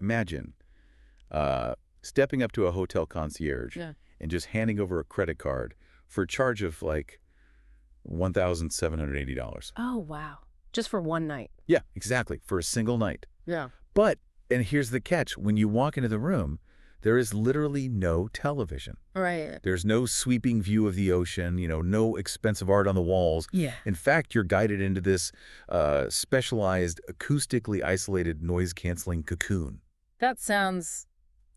Imagine stepping up to a hotel concierge Yeah. and just handing over a credit card for a charge of like $1,780. Oh, wow. Just for one night. Yeah, exactly, for a single night. Yeah. But, and here's the catch, when you walk into the room, there is literally no television. Right. There's no sweeping view of the ocean, no expensive art on the walls. Yeah. In fact, you're guided into this specialized, acoustically isolated, noise-canceling cocoon. That sounds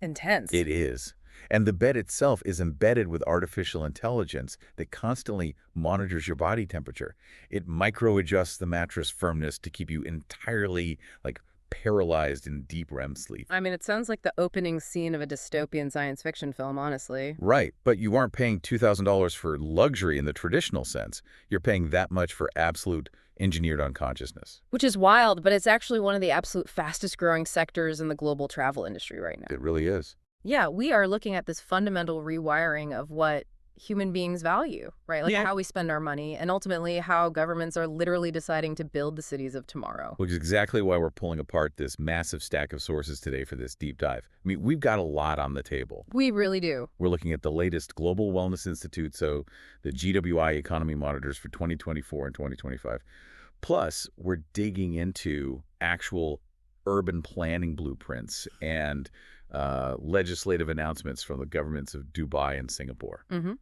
intense. It is. And the bed itself is embedded with artificial intelligence that constantly monitors your body temperature. It micro-adjusts the mattress firmness to keep you entirely, paralyzed in deep REM sleep. I mean, it sounds like the opening scene of a dystopian science fiction film, honestly. Right, but you aren't paying $2,000 for luxury in the traditional sense. You're paying that much for absolute engineered unconsciousness. Which is wild, but it's actually one of the absolute fastest growing sectors in the global travel industry right now. It really is. Yeah, we are looking at this fundamental rewiring of what human beings value, right? Like how we spend our money, and ultimately how governments are literally deciding to build the cities of tomorrow. Which is exactly why we're pulling apart this massive stack of sources today for this deep dive. I mean, we've got a lot on the table. We really do. We're looking at the latest Global Wellness Institute, so the GWI economy monitors for 2024 and 2025. Plus, we're digging into actual urban planning blueprints and legislative announcements from the governments of Dubai and Singapore. Mm-hmm.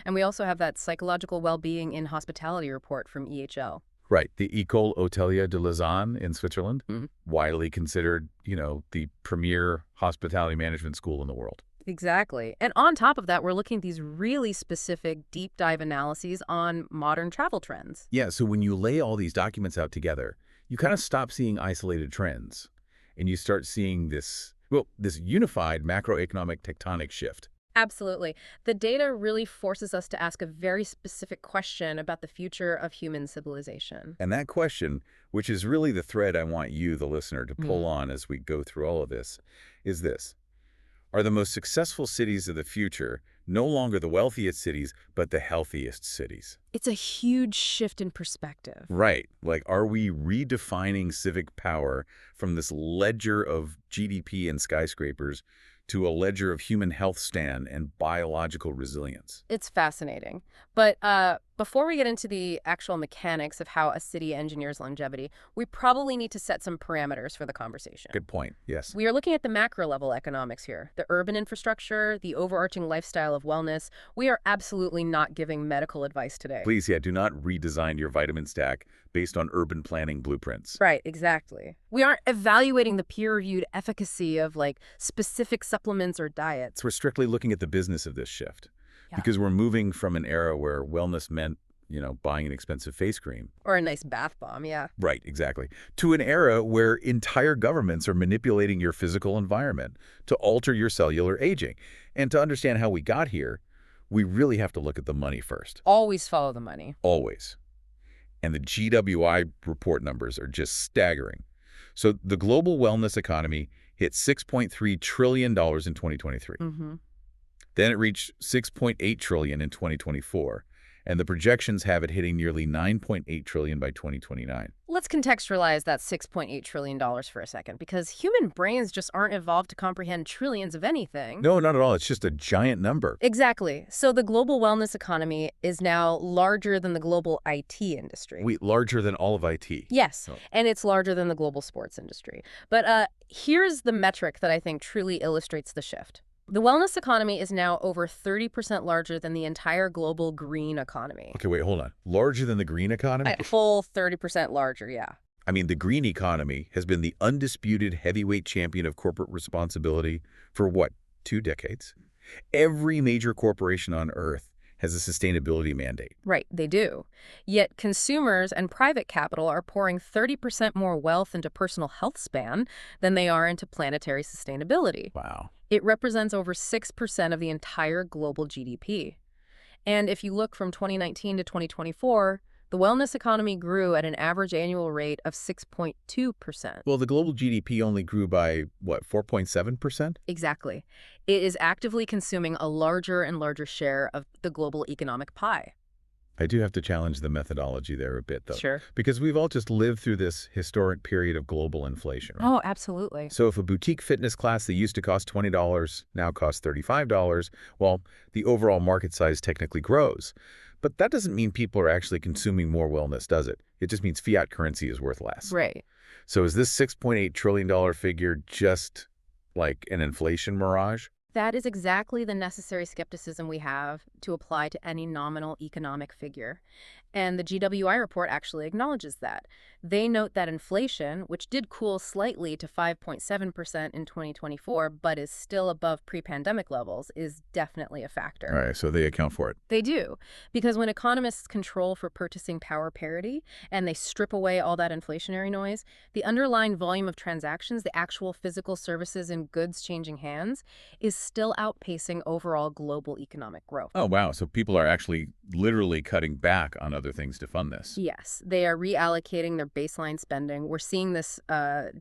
And we also have that psychological well-being in hospitality report from EHL. Right. The École Hôtelière de Lausanne in Switzerland, Mm-hmm. widely considered, the premier hospitality management school in the world. Exactly. And on top of that, we're looking at these really specific deep dive analyses on modern travel trends. Yeah, so when you lay all these documents out together, you kind of stop seeing isolated trends, and you start seeing this unified macroeconomic tectonic shift. Absolutely. The data really forces us to ask a very specific question about the future of human civilization. And that question, which is really the thread I want you, the listener, to pull on as we go through all of this, is this. Are the most successful cities of the future no longer the wealthiest cities, but the healthiest cities? It's a huge shift in perspective. Right. Are we redefining civic power from this ledger of GDP and skyscrapers to a ledger of human health span and biological resilience? It's fascinating. But before we get into the actual mechanics of how a city engineers longevity, we probably need to set some parameters for the conversation. Good point. Yes. We are looking at the macro level economics here, the urban infrastructure, the overarching lifestyle of wellness. We are absolutely not giving medical advice today. Please, do not redesign your vitamin stack based on urban planning blueprints. Right, exactly. We aren't evaluating the peer-reviewed efficacy of specific supplements or diets. We're strictly looking at the business of this shift. Yeah. Because we're moving from an era where wellness meant, buying an expensive face cream. Or a nice bath bomb, yeah. Right, exactly. To an era where entire governments are manipulating your physical environment to alter your cellular aging. And to understand how we got here, we really have to look at the money first. Always follow the money. Always. And the GWI report numbers are just staggering. So the global wellness economy hit $6.3 trillion in 2023. Mm-hmm. Then it reached $6.8 trillion in 2024, and the projections have it hitting nearly $9.8 trillion by 2029. Let's contextualize that $6.8 trillion for a second, because human brains just aren't evolved to comprehend trillions of anything. No, not at all. It's just a giant number. Exactly. So the global wellness economy is now larger than the global IT industry. Wait, larger than all of IT? Yes, Oh. and it's larger than the global sports industry. But here's the metric that I think truly illustrates the shift. The wellness economy is now over 30% larger than the entire global green economy. Okay, wait, hold on. Larger than the green economy? A full 30% larger, yeah. I mean, the green economy has been the undisputed heavyweight champion of corporate responsibility for, 2 decades? Every major corporation on Earth has a sustainability mandate. Right, they do. Yet consumers and private capital are pouring 30% more wealth into personal health span than they are into planetary sustainability. Wow. It represents over 6% of the entire global GDP. And if you look from 2019 to 2024, the wellness economy grew at an average annual rate of 6.2%. Well, the global GDP only grew by, 4.7%? Exactly. It is actively consuming a larger and larger share of the global economic pie. I do have to challenge the methodology there a bit, though, Sure. because we've all just lived through this historic period of global inflation, right? Oh, absolutely. So if a boutique fitness class that used to cost $20 now costs $35, well, the overall market size technically grows. But that doesn't mean people are actually consuming more wellness, does it? It just means fiat currency is worth less. Right. So is this $6.8 trillion figure just like an inflation mirage? That is exactly the necessary skepticism we have to apply to any nominal economic figure. And the GWI report actually acknowledges that. They note that inflation, which did cool slightly to 5.7% in 2024, but is still above pre-pandemic levels, is definitely a factor. All right, so they account for it. They do, because when economists control for purchasing power parity and they strip away all that inflationary noise, the underlying volume of transactions, the actual physical services and goods changing hands, is still outpacing overall global economic growth. Oh, wow. So people are actually literally cutting back on other things to fund this. Yes, they are reallocating their baseline spending. We're seeing this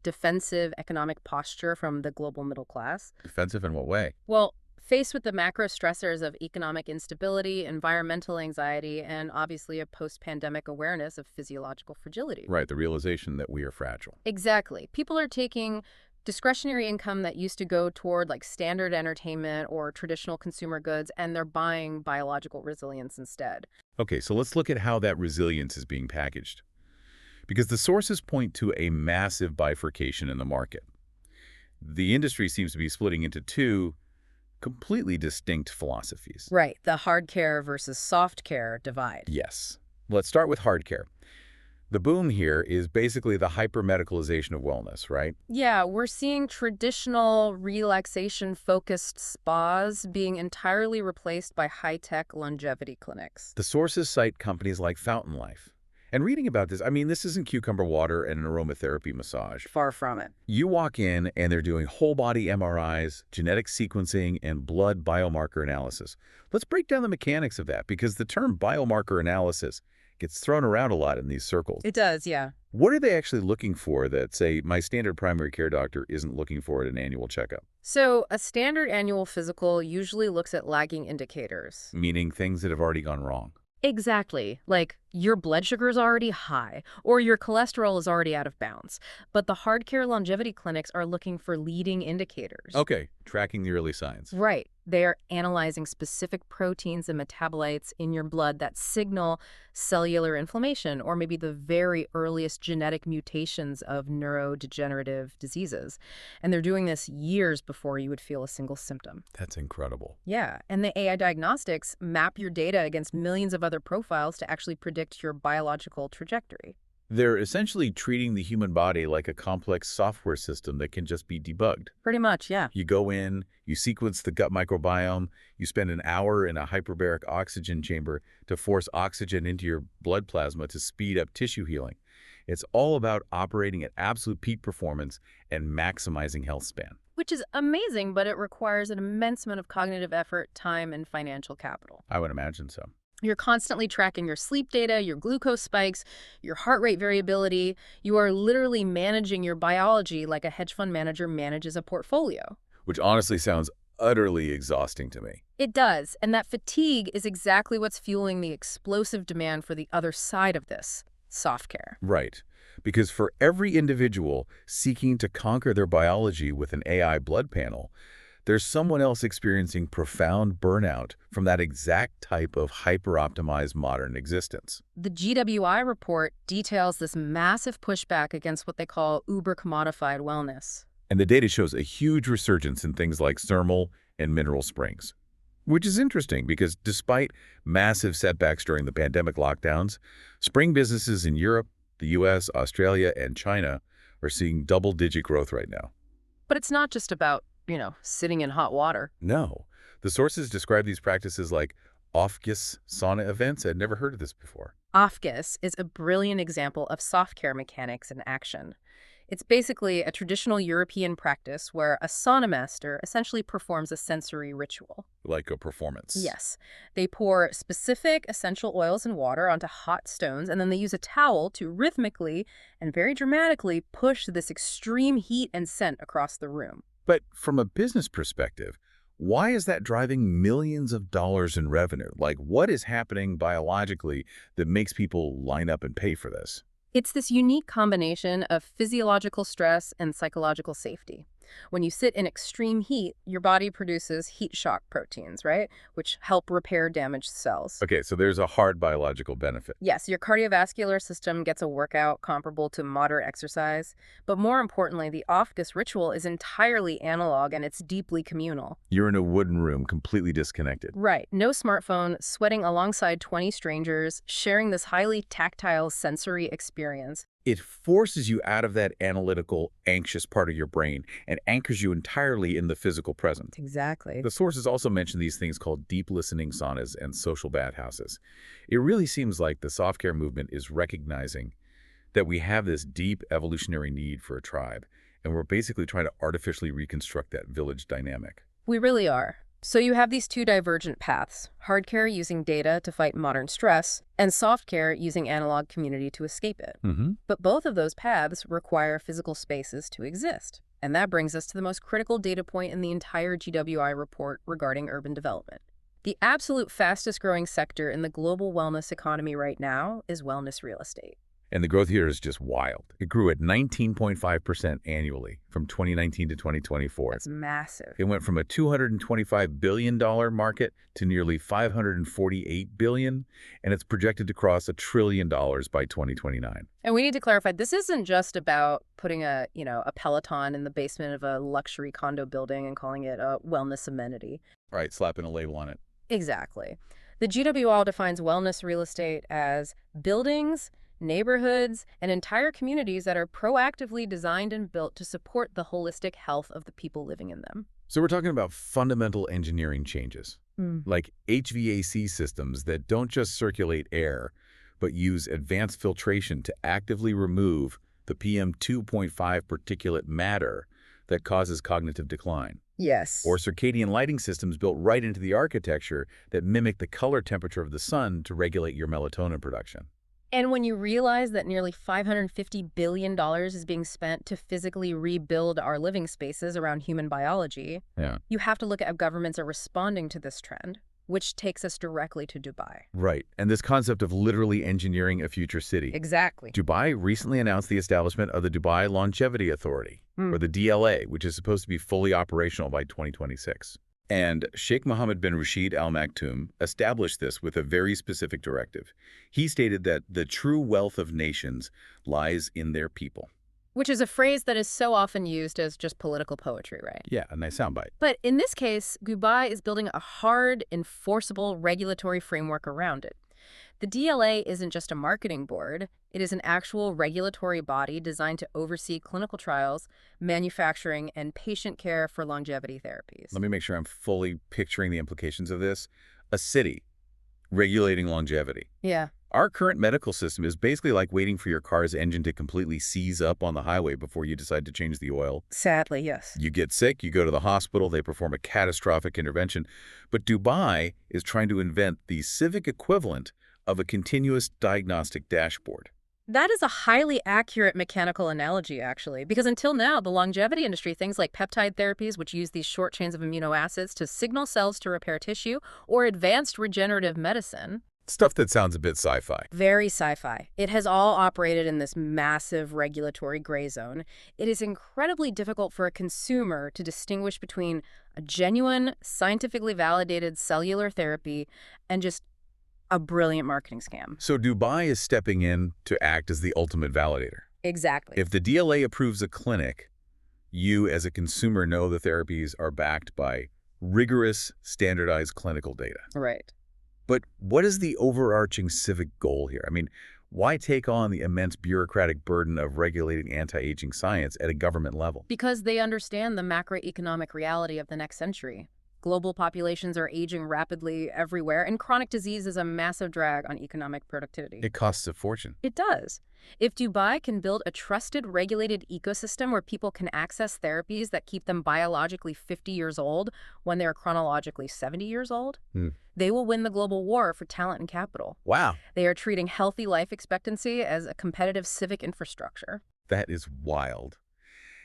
defensive economic posture from the global middle class. Defensive in what way? Well, faced with the macro stressors of economic instability, environmental anxiety, and obviously a post-pandemic awareness of physiological fragility. Right, the realization that we are fragile. Exactly. People are taking discretionary income that used to go toward like standard entertainment or traditional consumer goods, and they're buying biological resilience instead. Okay, so let's look at how that resilience is being packaged. Because the sources point to a massive bifurcation in the market. The industry seems to be splitting into two completely distinct philosophies. Right, the hard care versus soft care divide. Yes. Let's start with hard care. The boom here is basically the hyper-medicalization of wellness, right? Yeah, we're seeing traditional relaxation-focused spas being entirely replaced by high-tech longevity clinics. The sources cite companies like Fountain Life. And reading about this, I mean, this isn't cucumber water and an aromatherapy massage. Far from it. You walk in and they're doing whole-body MRIs, genetic sequencing, and blood biomarker analysis. Let's break down the mechanics of that, because the term biomarker analysis gets thrown around a lot in these circles. It does, yeah. What are they actually looking for that, say, my standard primary care doctor isn't looking for at an annual checkup? So a standard annual physical usually looks at lagging indicators. Meaning things that have already gone wrong. Exactly. Like your blood sugar is already high or your cholesterol is already out of bounds. But the hard care longevity clinics are looking for leading indicators. Okay, tracking the early signs. Right. They are analyzing specific proteins and metabolites in your blood that signal cellular inflammation or maybe the very earliest genetic mutations of neurodegenerative diseases. And they're doing this years before you would feel a single symptom. That's incredible. Yeah, and the AI diagnostics map your data against millions of other profiles to actually predict your biological trajectory. They're essentially treating the human body like a complex software system that can just be debugged. Pretty much, yeah. You go in, you sequence the gut microbiome, you spend an hour in a hyperbaric oxygen chamber to force oxygen into your blood plasma to speed up tissue healing. It's all about operating at absolute peak performance and maximizing health span. Which is amazing, but it requires an immense amount of cognitive effort, time, and financial capital. I would imagine so. You're constantly tracking your sleep data, your glucose spikes, your heart rate variability. You are literally managing your biology like a hedge fund manager manages a portfolio. Which honestly sounds utterly exhausting to me. It does, and that fatigue is exactly what's fueling the explosive demand for the other side of this, soft care. Right. Because for every individual seeking to conquer their biology with an AI blood panel, there's someone else experiencing profound burnout from that exact type of hyper-optimized modern existence. The GWI report details this massive pushback against what they call uber-commodified wellness. And the data shows a huge resurgence in things like thermal and mineral springs. Which is interesting because despite massive setbacks during the pandemic lockdowns, spring businesses in Europe, the US, Australia, and China are seeing double-digit growth right now. But it's not just about sitting in hot water. No. The sources describe these practices like off-gas sauna events. I'd never heard of this before. Off-gas is a brilliant example of soft care mechanics in action. It's basically a traditional European practice where a sauna master essentially performs a sensory ritual. Like a performance. Yes. They pour specific essential oils and water onto hot stones, and then they use a towel to rhythmically and very dramatically push this extreme heat and scent across the room. But from a business perspective, Why is that driving millions of dollars in revenue? Like, what is happening biologically that makes people line up and pay for this? It's this unique combination of physiological stress and psychological safety. When you sit in extreme heat, your body produces heat shock proteins, right? Which help repair damaged cells. Okay, so there's a hard biological benefit. Yes, your cardiovascular system gets a workout comparable to moderate exercise. But more importantly, the off-dis ritual is entirely analog and it's deeply communal. You're in a wooden room, completely disconnected. Right. No smartphone, sweating alongside 20 strangers, sharing this highly tactile sensory experience. It forces you out of that analytical, anxious part of your brain and anchors you entirely in the physical present. Exactly. The sources also mention these things called deep listening saunas and social bathhouses. It really seems like the soft-care movement is recognizing that we have this deep evolutionary need for a tribe, and we're basically trying to artificially reconstruct that village dynamic. We really are. So you have these two divergent paths, hard care using data to fight modern stress, and soft care using analog community to escape it. But both of those paths require physical spaces to exist. And that brings us to the most critical data point in the entire GWI report regarding urban development. The absolute fastest growing sector in the global wellness economy right now is wellness real estate. And the growth here is just wild. It grew at 19.5% annually from 2019 to 2024. That's massive. It went from a $225 billion market to nearly $548 billion, and it's projected to cross $1 trillion by 2029. And we need to clarify, this isn't just about putting a Peloton in the basement of a luxury condo building and calling it a wellness amenity. Right, slapping a label on it. Exactly. The GWI defines wellness real estate as buildings, neighborhoods, and entire communities that are proactively designed and built to support the holistic health of the people living in them. So we're talking about fundamental engineering changes, like HVAC systems that don't just circulate air, but use advanced filtration to actively remove the PM2.5 particulate matter that causes cognitive decline. Yes. Or circadian lighting systems built right into the architecture that mimic the color temperature of the sun to regulate your melatonin production. And when you realize that nearly $550 billion is being spent to physically rebuild our living spaces around human biology, you have to look at how governments are responding to this trend, which takes us directly to Dubai. Right. And this concept of literally engineering a future city. Exactly. Dubai recently announced the establishment of the Dubai Longevity Authority, or the DLA, which is supposed to be fully operational by 2026. And Sheikh Mohammed bin Rashid Al Maktoum established this with a very specific directive. He stated that the true wealth of nations lies in their people. Which is a phrase that is so often used as just political poetry, right? Yeah, a nice soundbite. But in this case, Dubai is building a hard, enforceable regulatory framework around it. The DLA isn't just a marketing board. It is an actual regulatory body designed to oversee clinical trials, manufacturing, and patient care for longevity therapies. Let me make sure I'm fully picturing the implications of this. A city regulating longevity. Yeah. Our current medical system is basically like waiting for your car's engine to completely seize up on the highway before you decide to change the oil. Sadly, yes. You get sick, you go to the hospital, they perform a catastrophic intervention. But Dubai is trying to invent the civic equivalent of a continuous diagnostic dashboard. That is a highly accurate mechanical analogy, actually, because until now, the longevity industry, things like peptide therapies, which use these short chains of amino acids to signal cells to repair tissue, or advanced regenerative medicine. Stuff that sounds a bit sci-fi. Very sci-fi. It has all operated in this massive regulatory gray zone. It is incredibly difficult for a consumer to distinguish between a genuine, scientifically validated cellular therapy and just a brilliant marketing scam. So Dubai is stepping in to act as the ultimate validator. Exactly. If the DLA approves a clinic, you as a consumer know the therapies are backed by rigorous, standardized clinical data. Right. But what is the overarching civic goal here? I mean, why take on the immense bureaucratic burden of regulating anti-aging science at a government level? Because they understand the macroeconomic reality of the next century. Global populations are aging rapidly everywhere, and chronic disease is a massive drag on economic productivity. It costs a fortune. It does. If Dubai can build a trusted, regulated ecosystem where people can access therapies that keep them biologically 50 years old when they're chronologically 70 years old, they will win the global war for talent and capital. Wow. They are treating healthy life expectancy as a competitive civic infrastructure. That is wild.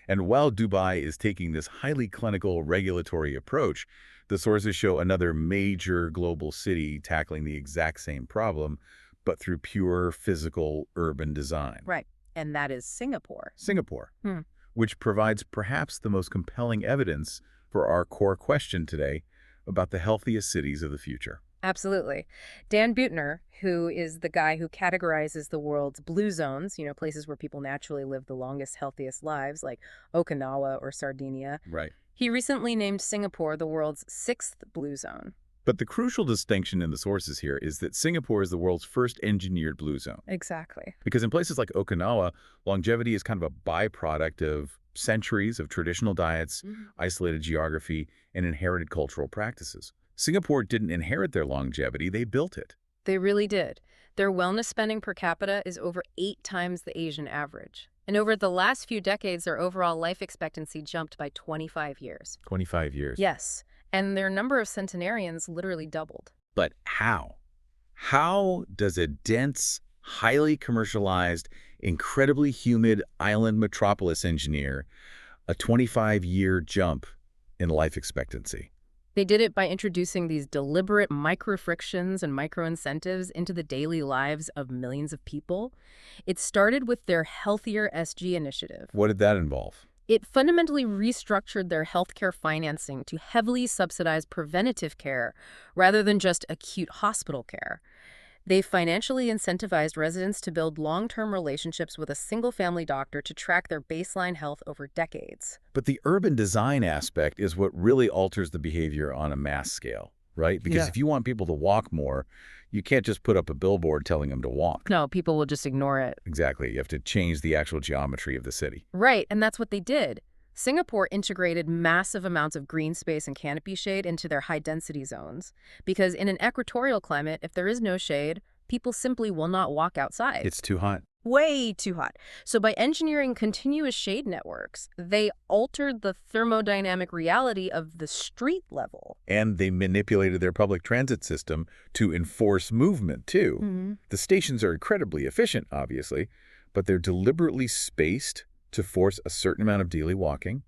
And while Dubai is taking this highly clinical regulatory approach, the sources show another major global city tackling the exact same problem, but through pure physical urban design. Right. And that is Singapore. Singapore, Hmm. which provides perhaps the most compelling evidence for our core question today about the healthiest cities of the future. Absolutely. Dan Buettner, who is the guy who categorizes the world's blue zones, places where people naturally live the longest, healthiest lives, like Okinawa or Sardinia, Right. he recently named Singapore the world's sixth blue zone. But the crucial distinction in the sources here is that Singapore is the world's first engineered blue zone. Exactly. Because in places like Okinawa, longevity is kind of a byproduct of centuries of traditional diets, isolated geography, and inherited cultural practices. Singapore didn't inherit their longevity, they built it. They really did. Their wellness spending per capita is over 8 times the Asian average. And over the last few decades, their overall life expectancy jumped by 25 years. 25 years. Yes. And their number of centenarians literally doubled. But how? How does a dense, highly commercialized, incredibly humid island metropolis engineer a 25-year jump in life expectancy? They did it by introducing these deliberate micro-frictions and micro-incentives into the daily lives of millions of people. It started with their Healthier SG initiative. What did that involve? It fundamentally restructured their healthcare financing to heavily subsidize preventative care rather than just acute hospital care. They financially incentivized residents to build long-term relationships with a single-family doctor to track their baseline health over decades. But the urban design aspect is what really alters the behavior on a mass scale, right? Because if you want people to walk more, you can't just put up a billboard telling them to walk. No, people will just ignore it. Exactly. You have to change the actual geometry of the city. Right, and that's what they did. Singapore integrated massive amounts of green space and canopy shade into their high-density zones. Because in an equatorial climate, if there is no shade, people simply will not walk outside. It's too hot. Way too hot. So by engineering continuous shade networks, they altered the thermodynamic reality of the street level. And they manipulated their public transit system to enforce movement, too. The stations are incredibly efficient, obviously, but they're deliberately spaced to force a certain amount of daily walking,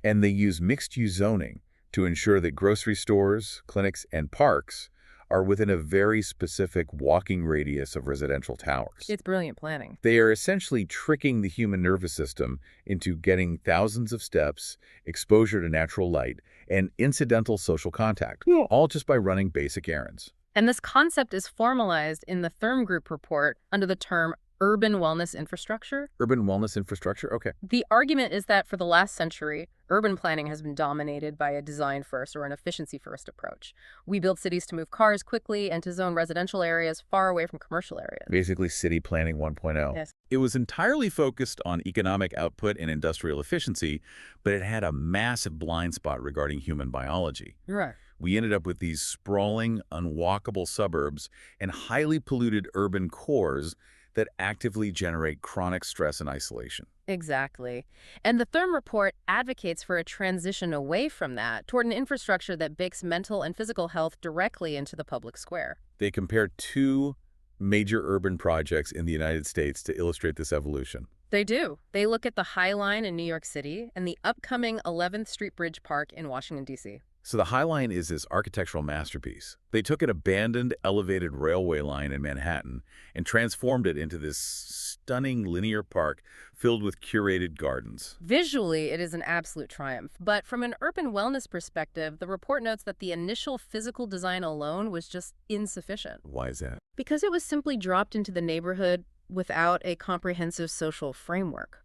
and they use mixed-use zoning to ensure that grocery stores, clinics, and parks are within a very specific walking radius of residential towers. It's brilliant planning. They are essentially tricking the human nervous system into getting thousands of steps, exposure to natural light, and incidental social contact, all just by running basic errands. And this concept is formalized in the Therm Group report under the term urban wellness infrastructure. Urban wellness infrastructure? Okay. The argument is that for the last century, urban planning has been dominated by a design-first or an efficiency-first approach. We build cities to move cars quickly and to zone residential areas far away from commercial areas. Basically, city planning 1.0. Yes. It was entirely focused on economic output and industrial efficiency, but it had a massive blind spot regarding human biology. Right. We ended up with these sprawling, unwalkable suburbs and highly polluted urban cores that actively generate chronic stress and isolation. Exactly. And the Therm report advocates for a transition away from that toward an infrastructure that bakes mental and physical health directly into the public square. They compare 2 major urban projects in the United States to illustrate this evolution. They do. They look at the High Line in New York City and the upcoming 11th Street Bridge Park in Washington, D.C. So the High Line is this architectural masterpiece. They took an abandoned elevated railway line in Manhattan and transformed it into this stunning linear park filled with curated gardens. Visually, it is an absolute triumph. But from an urban wellness perspective, the report notes that the initial physical design alone was just insufficient. Why is that? Because it was simply dropped into the neighborhood without a comprehensive social framework.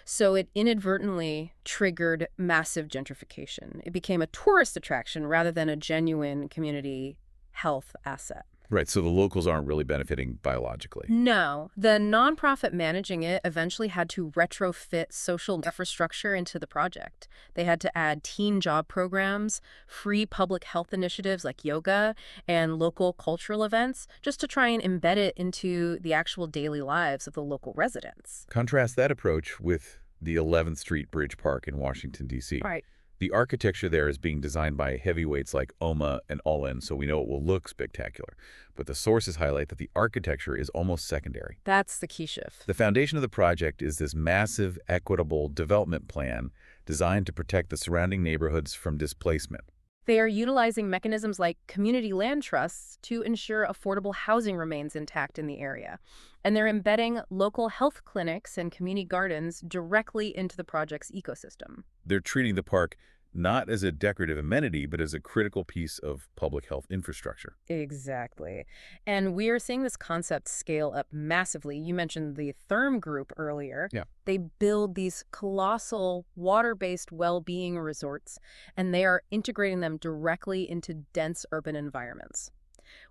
So it inadvertently triggered massive gentrification. It became a tourist attraction rather than a genuine community health asset. Right, so the locals aren't really benefiting biologically. No. The nonprofit managing it eventually had to retrofit social infrastructure into the project. They had to add teen job programs, free public health initiatives like yoga, and local cultural events just to try and embed it into the actual daily lives of the local residents. Contrast that approach with the 11th Street Bridge Park in Washington, D.C. Right. The architecture there is being designed by heavyweights like Oma and Olin, so we know it will look spectacular. But the sources highlight that the architecture is almost secondary. That's the key shift. The foundation of the project is this massive, equitable development plan designed to protect the surrounding neighborhoods from displacement. They are utilizing mechanisms like community land trusts to ensure affordable housing remains intact in the area. And they're embedding local health clinics and community gardens directly into the project's ecosystem. They're treating the park not as a decorative amenity, but as a critical piece of public health infrastructure. Exactly. And we are seeing this concept scale up massively. You mentioned the Therm Group earlier. Yeah. They build these colossal water-based well-being resorts, and they are integrating them directly into dense urban environments.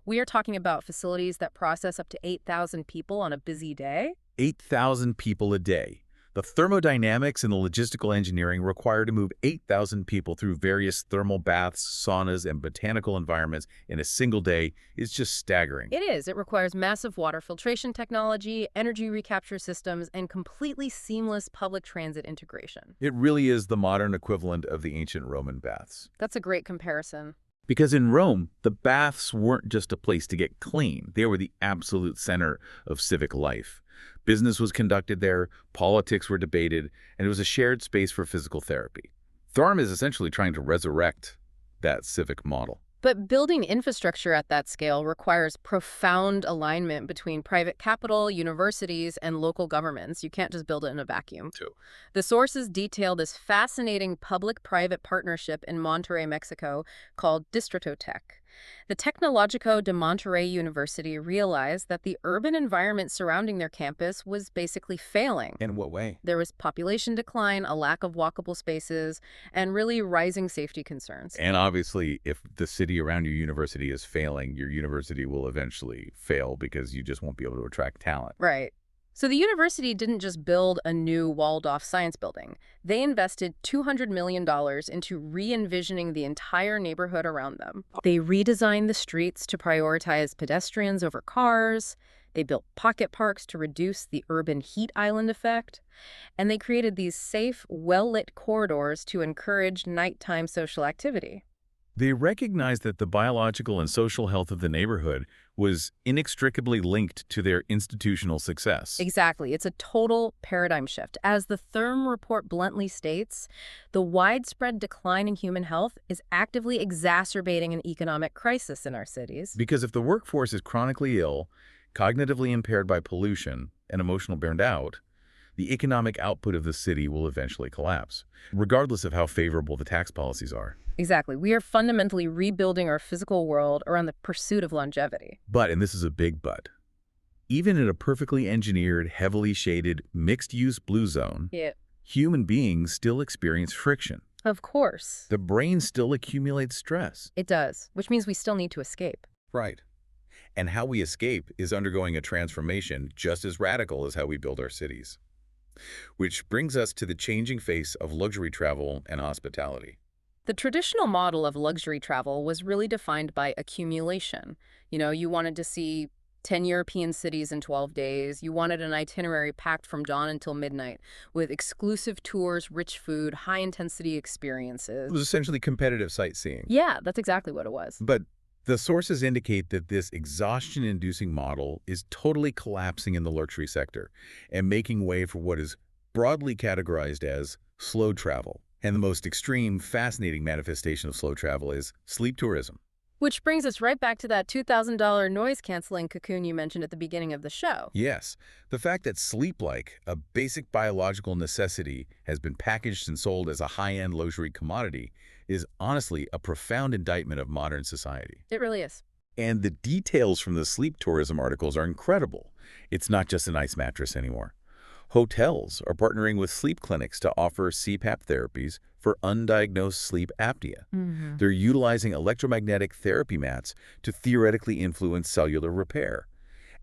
We are talking about facilities that process up to 8,000 people on a busy day. 8,000 people a day. The thermodynamics and the logistical engineering required to move 8,000 people through various thermal baths, saunas, and botanical environments in a single day is just staggering. It is. It requires massive water filtration technology, energy recapture systems, and completely seamless public transit integration. It really is the modern equivalent of the ancient Roman baths. That's a great comparison. Because in Rome, the baths weren't just a place to get clean. They were the absolute center of civic life. Business was conducted there, politics were debated, and it was a shared space for physical therapy. Tharm is essentially trying to resurrect that civic model. But building infrastructure at that scale requires profound alignment between private capital, universities, and local governments. You can't just build it in a vacuum. Too. The sources detail this fascinating public-private partnership in Monterrey, Mexico, called Distrito Tech. The Tecnológico de Monterrey University realized that the urban environment surrounding their campus was basically failing. In what way? There was population decline, a lack of walkable spaces, and really rising safety concerns. And obviously, if the city around your university is failing, your university will eventually fail because you just won't be able to attract talent. Right. So the university didn't just build a new walled-off science building. They invested $200 million into re-envisioning the entire neighborhood around them. They redesigned the streets to prioritize pedestrians over cars. They built pocket parks to reduce the urban heat island effect. And they created these safe, well-lit corridors to encourage nighttime social activity. They recognized that the biological and social health of the neighborhood was inextricably linked to their institutional success. Exactly. It's a total paradigm shift. As the Therm report bluntly states, the widespread decline in human health is actively exacerbating an economic crisis in our cities. Because if the workforce is chronically ill, cognitively impaired by pollution, and emotional burned out, the economic output of the city will eventually collapse, regardless of how favorable the tax policies are. Exactly. We are fundamentally rebuilding our physical world around the pursuit of longevity. But, and this is a big but, even in a perfectly engineered, heavily shaded, mixed-use blue zone, human beings still experience friction. Of course. The brain still accumulates stress. It does, which means we still need to escape. Right. And how we escape is undergoing a transformation just as radical as how we build our cities. Which brings us to the changing face of luxury travel and hospitality. The traditional model of luxury travel was really defined by accumulation. You wanted to see 10 European cities in 12 days. You wanted an itinerary packed from dawn until midnight with exclusive tours, rich food, high-intensity experiences. It was essentially competitive sightseeing. Yeah, that's exactly what it was. But the sources indicate that this exhaustion-inducing model is totally collapsing in the luxury sector and making way for what is broadly categorized as slow travel. And the most extreme, fascinating manifestation of slow travel is sleep tourism. Which brings us right back to that $2,000 noise-canceling cocoon you mentioned at the beginning of the show. Yes, the fact that sleep-like, a basic biological necessity, has been packaged and sold as a high-end luxury commodity is honestly a profound indictment of modern society. It really is. And the details from the sleep tourism articles are incredible. It's not just a nice mattress anymore. Hotels are partnering with sleep clinics to offer CPAP therapies for undiagnosed sleep apnea. They're utilizing electromagnetic therapy mats to theoretically influence cellular repair.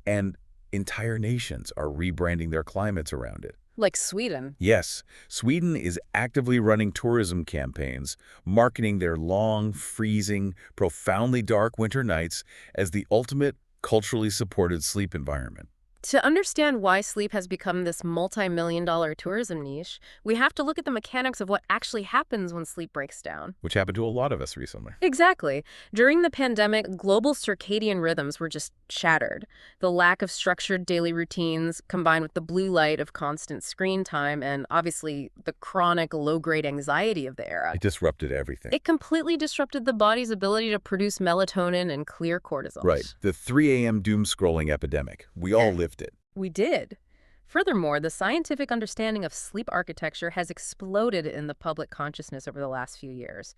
And entire nations are rebranding their climates around it. Like Sweden. Yes, Sweden is actively running tourism campaigns, marketing their long, freezing, profoundly dark winter nights as the ultimate culturally supported sleep environment. To understand why sleep has become this multi-million-dollar tourism niche, we have to look at the mechanics of what actually happens when sleep breaks down. Which happened to a lot of us recently. Exactly. During the pandemic, global circadian rhythms were just shattered. The lack of structured daily routines, combined with the blue light of constant screen time and obviously the chronic low-grade anxiety of the era, It disrupted everything. it completely disrupted the body's ability to produce melatonin and clear cortisol. Right. The 3 a.m. doom scrolling epidemic. We all lived it. We did. Furthermore, the scientific understanding of sleep architecture has exploded in the public consciousness over the last few years.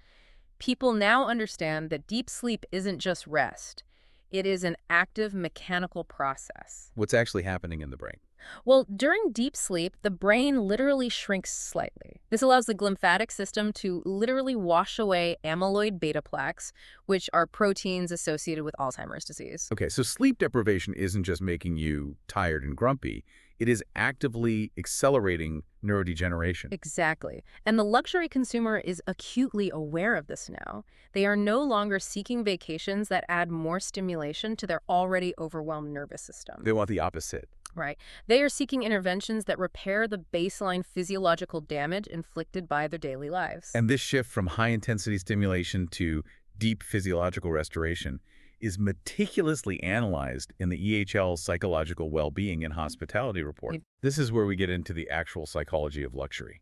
People now understand that deep sleep isn't just rest. It is an active mechanical process. What's actually happening in the brain? Well, during deep sleep, the brain literally shrinks slightly. This allows the glymphatic system to literally wash away amyloid beta plaques, which are proteins associated with Alzheimer's disease. Okay, so sleep deprivation isn't just making you tired and grumpy. It is actively accelerating neurodegeneration. Exactly. And the luxury consumer is acutely aware of this now. They are no longer seeking vacations that add more stimulation to their already overwhelmed nervous system. They want the opposite. Right. They are seeking interventions that repair the baseline physiological damage inflicted by their daily lives. And this shift from high-intensity stimulation to deep physiological restoration is meticulously analyzed in the EHL Psychological Well-Being and Hospitality Report. This is where we get into the actual psychology of luxury.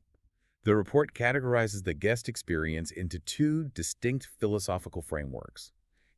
The report categorizes the guest experience into two distinct philosophical frameworks,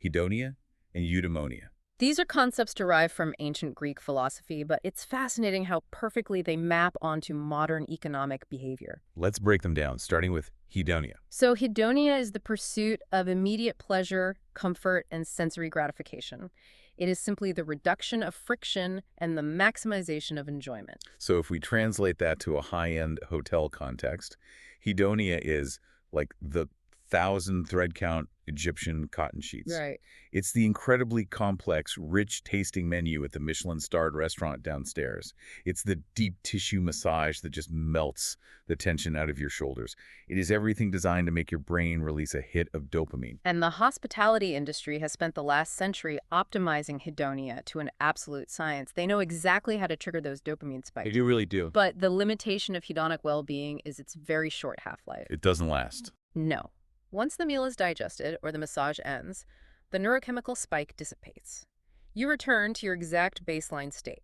hedonia and eudaimonia. These are concepts derived from ancient Greek philosophy, but it's fascinating how perfectly they map onto modern economic behavior. Let's break them down, starting with hedonia. So hedonia is the pursuit of immediate pleasure, comfort, and sensory gratification. It is simply the reduction of friction and the maximization of enjoyment. So if we translate that to a high-end hotel context, hedonia is like the 1,000 thread count Egyptian cotton sheets. Right. It's the incredibly complex, rich-tasting menu at the Michelin-starred restaurant downstairs. It's the deep tissue massage that just melts the tension out of your shoulders. It is everything designed to make your brain release a hit of dopamine. And the hospitality industry has spent the last century optimizing hedonia to an absolute science. They know exactly how to trigger those dopamine spikes. They really do. But the limitation of hedonic well-being is its very short half-life. It doesn't last. No. Once the meal is digested or the massage ends, the neurochemical spike dissipates. You return to your exact baseline state.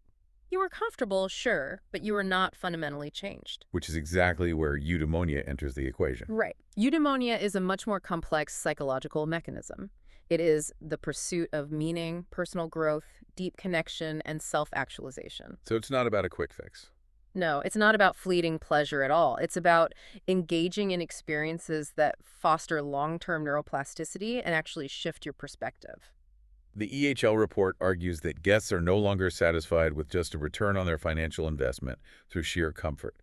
You were comfortable, sure, but you were not fundamentally changed. Which is exactly where eudaimonia enters the equation. Right. Eudaimonia is a much more complex psychological mechanism. It is the pursuit of meaning, personal growth, deep connection, and self-actualization. So it's not about a quick fix. No, it's not about fleeting pleasure at all. It's about engaging in experiences that foster long-term neuroplasticity and actually shift your perspective. The EHL report argues that guests are no longer satisfied with just a return on their financial investment through sheer comfort.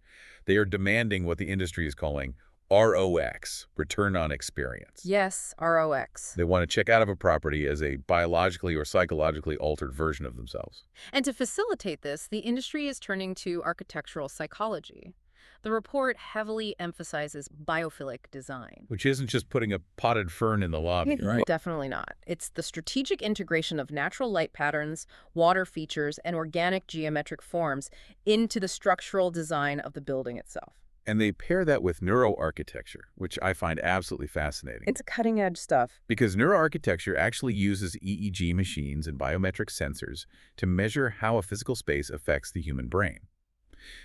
They are demanding what the industry is calling ROX, return on experience. Yes, ROX. They want to check out of a property as a biologically or psychologically altered version of themselves. And to facilitate this, the industry is turning to architectural psychology. The report heavily emphasizes biophilic design. Which isn't just putting a potted fern in the lobby, right? Definitely not. It's the strategic integration of natural light patterns, water features, and organic geometric forms into the structural design of the building itself. And they pair that with neuroarchitecture, which I find absolutely fascinating. It's cutting-edge stuff. Because neuroarchitecture actually uses EEG machines and biometric sensors to measure how a physical space affects the human brain.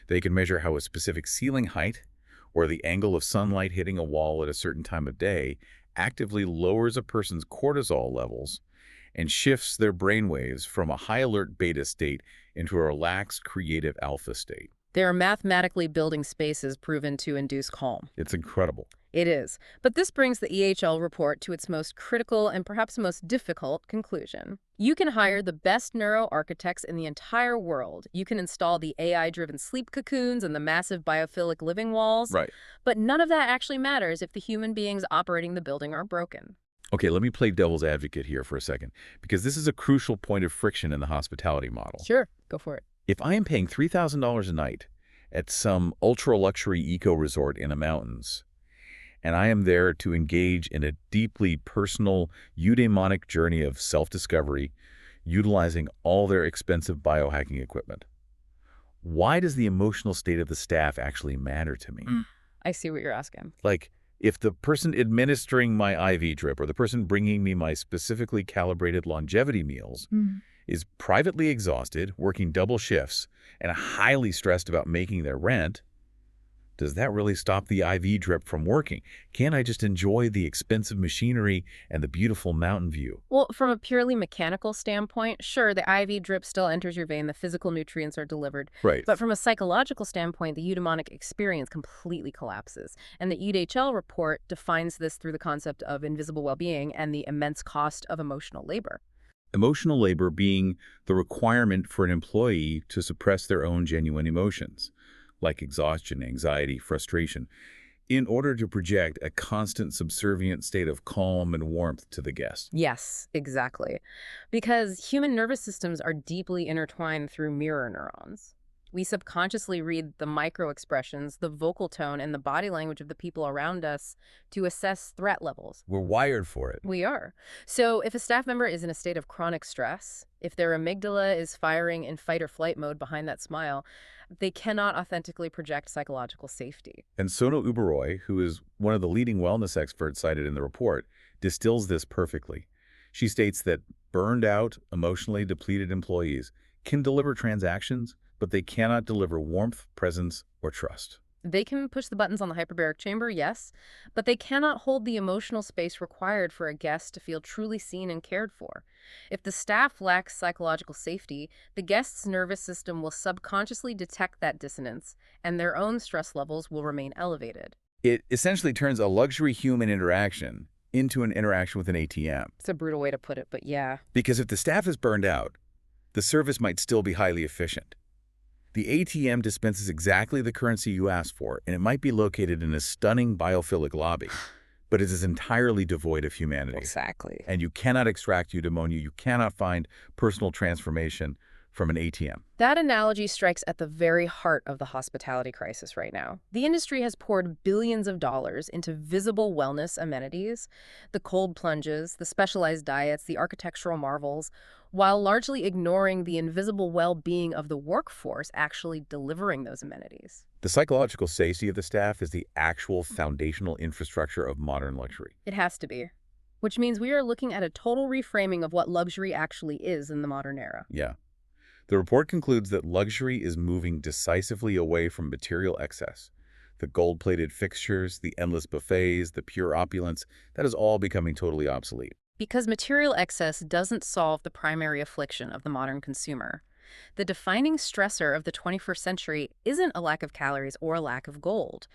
They can measure how a specific ceiling height or the angle of sunlight hitting a wall at a certain time of day actively lowers a person's cortisol levels and shifts their brainwaves from a high-alert beta state into a relaxed, creative alpha state. There are mathematically building spaces proven to induce calm. It's incredible. It is. But this brings the EHL report to its most critical and perhaps most difficult conclusion. You can hire the best neuroarchitects in the entire world. You can install the AI-driven sleep cocoons and the massive biophilic living walls. Right. But none of that actually matters if the human beings operating the building are broken. Okay, let me play devil's advocate here for a second, because this is a crucial point of friction in the hospitality model. Sure, go for it. If I am paying $3,000 a night at some ultra-luxury eco-resort in the mountains, and I am there to engage in a deeply personal, eudaimonic journey of self-discovery, utilizing all their expensive biohacking equipment. Why does the emotional state of the staff actually matter to me? I see what you're asking. Like, if the person administering my IV drip or the person bringing me my specifically calibrated longevity meals is privately exhausted, working double shifts, and highly stressed about making their rent, does that really stop the IV drip from working? Can't I just enjoy the expensive machinery and the beautiful mountain view? Well, from a purely mechanical standpoint, sure, the IV drip still enters your vein, the physical nutrients are delivered. Right. But from a psychological standpoint, the eudaimonic experience completely collapses. And the EDHL report defines this through the concept of invisible well-being and the immense cost of emotional labor. Emotional labor being the requirement for an employee to suppress their own genuine emotions, like exhaustion, anxiety, frustration, in order to project a constant subservient state of calm and warmth to the guest. Yes, exactly. Because human nervous systems are deeply intertwined through mirror neurons. We subconsciously read the micro-expressions, the vocal tone, and the body language of the people around us to assess threat levels. We're wired for it. We are. So if a staff member is in a state of chronic stress, if their amygdala is firing in fight or flight mode behind that smile, they cannot authentically project psychological safety. And Sono Uberoi, who is one of the leading wellness experts cited in the report, distills this perfectly. She states that burned out, emotionally depleted employees can deliver transactions, but they cannot deliver warmth, presence, or trust. They can push the buttons on the hyperbaric chamber, yes, but they cannot hold the emotional space required for a guest to feel truly seen and cared for. If the staff lacks psychological safety, the guest's nervous system will subconsciously detect that dissonance, and their own stress levels will remain elevated. It essentially turns a luxury human interaction into an interaction with an ATM. It's a brutal way to put it, but yeah. Because if the staff is burned out, the service might still be highly efficient. The ATM dispenses exactly the currency you asked for, and it might be located in a stunning biophilic lobby, but it is entirely devoid of humanity. Exactly. And you cannot extract eudaimonia, you cannot find personal transformation from an ATM. That analogy strikes at the very heart of the hospitality crisis right now. The industry has poured billions of dollars into visible wellness amenities, the cold plunges, the specialized diets, the architectural marvels, while largely ignoring the invisible well-being of the workforce actually delivering those amenities. The psychological safety of the staff is the actual foundational infrastructure of modern luxury. It has to be. Which means we are looking at a total reframing of what luxury actually is in the modern era. Yeah. The report concludes that luxury is moving decisively away from material excess. The gold-plated fixtures, the endless buffets, the pure opulence, that is all becoming totally obsolete. Because material excess doesn't solve the primary affliction of the modern consumer. The defining stressor of the 21st century isn't a lack of calories or a lack of gold.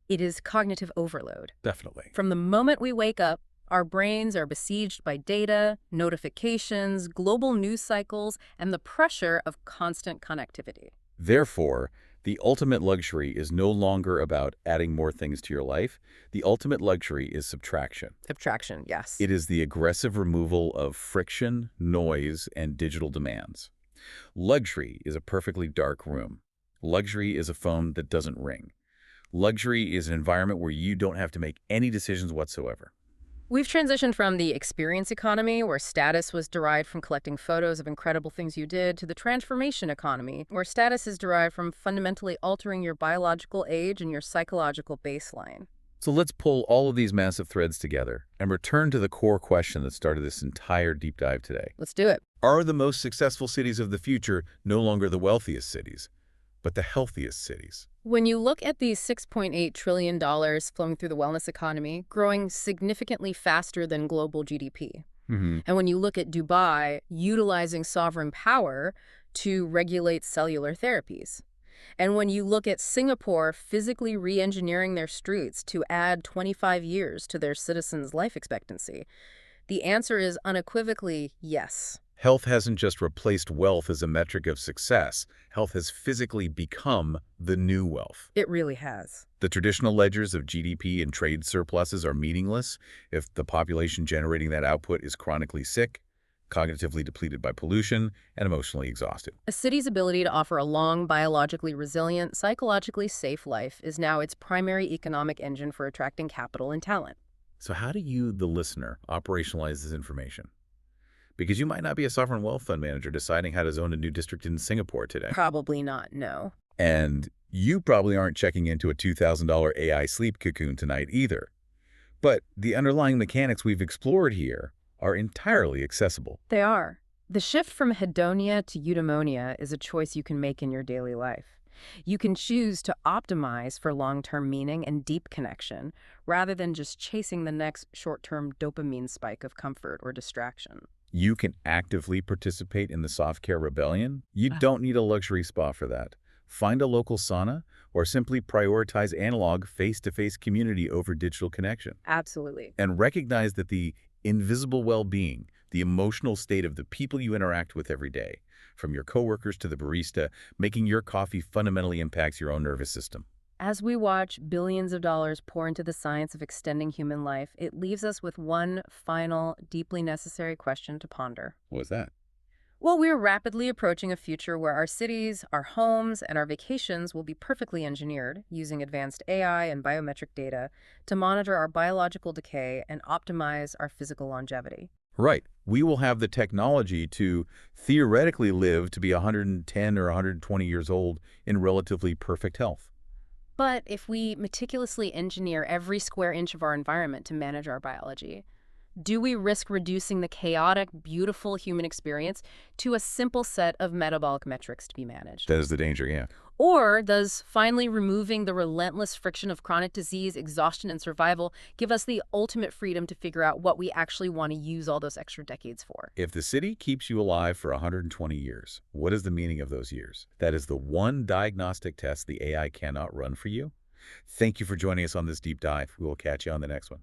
It is cognitive overload. Definitely. From the moment we wake up, our brains are besieged by data, notifications, global news cycles, and the pressure of constant connectivity. Therefore, the ultimate luxury is no longer about adding more things to your life. The ultimate luxury is subtraction. Subtraction, yes. It is the aggressive removal of friction, noise, and digital demands. Luxury is a perfectly dark room. Luxury is a phone that doesn't ring. Luxury is an environment where you don't have to make any decisions whatsoever. We've transitioned from the experience economy, where status was derived from collecting photos of incredible things you did, to the transformation economy, where status is derived from fundamentally altering your biological age and your psychological baseline. So let's pull all of these massive threads together and return to the core question that started this entire deep dive today. Let's do it. Are the most successful cities of the future no longer the wealthiest cities, but the healthiest cities? When you look at these $6.8 trillion flowing through the wellness economy, growing significantly faster than global GDP, and when you look at Dubai utilizing sovereign power to regulate cellular therapies, and when you look at Singapore physically re-engineering their streets to add 25 years to their citizens' life expectancy, the answer is unequivocally yes. Health hasn't just replaced wealth as a metric of success. Health has physically become the new wealth. It really has. The traditional ledgers of GDP and trade surpluses are meaningless if the population generating that output is chronically sick, cognitively depleted by pollution, and emotionally exhausted. A city's ability to offer a long, biologically resilient, psychologically safe life is now its primary economic engine for attracting capital and talent. So how do you, the listener, operationalize this information? Because you might not be a sovereign wealth fund manager deciding how to zone a new district in Singapore today. Probably not, no. And you probably aren't checking into a $2,000 AI sleep cocoon tonight either. But the underlying mechanics we've explored here are entirely accessible. They are. The shift from hedonia to eudaimonia is a choice you can make in your daily life. You can choose to optimize for long-term meaning and deep connection, rather than just chasing the next short-term dopamine spike of comfort or distraction. You can actively participate in the soft-care rebellion. You don't need a luxury spa for that. Find a local sauna or simply prioritize analog face-to-face community over digital connection. Absolutely. And recognize that the invisible well-being, the emotional state of the people you interact with every day, from your coworkers to the barista, making your coffee fundamentally impacts your own nervous system. As we watch billions of dollars pour into the science of extending human life, it leaves us with one final, deeply necessary question to ponder. What's that? Well, we're rapidly approaching a future where our cities, our homes, and our vacations will be perfectly engineered using advanced AI and biometric data to monitor our biological decay and optimize our physical longevity. Right. We will have the technology to theoretically live to be 110 or 120 years old in relatively perfect health. But if we meticulously engineer every square inch of our environment to manage our biology, do we risk reducing the chaotic, beautiful human experience to a simple set of metabolic metrics to be managed? That is the danger, yeah. Or does finally removing the relentless friction of chronic disease, exhaustion, and survival give us the ultimate freedom to figure out what we actually want to use all those extra decades for? If the city keeps you alive for 120 years, what is the meaning of those years? That is the one diagnostic test the AI cannot run for you. Thank you for joining us on this deep dive. We will catch you on the next one.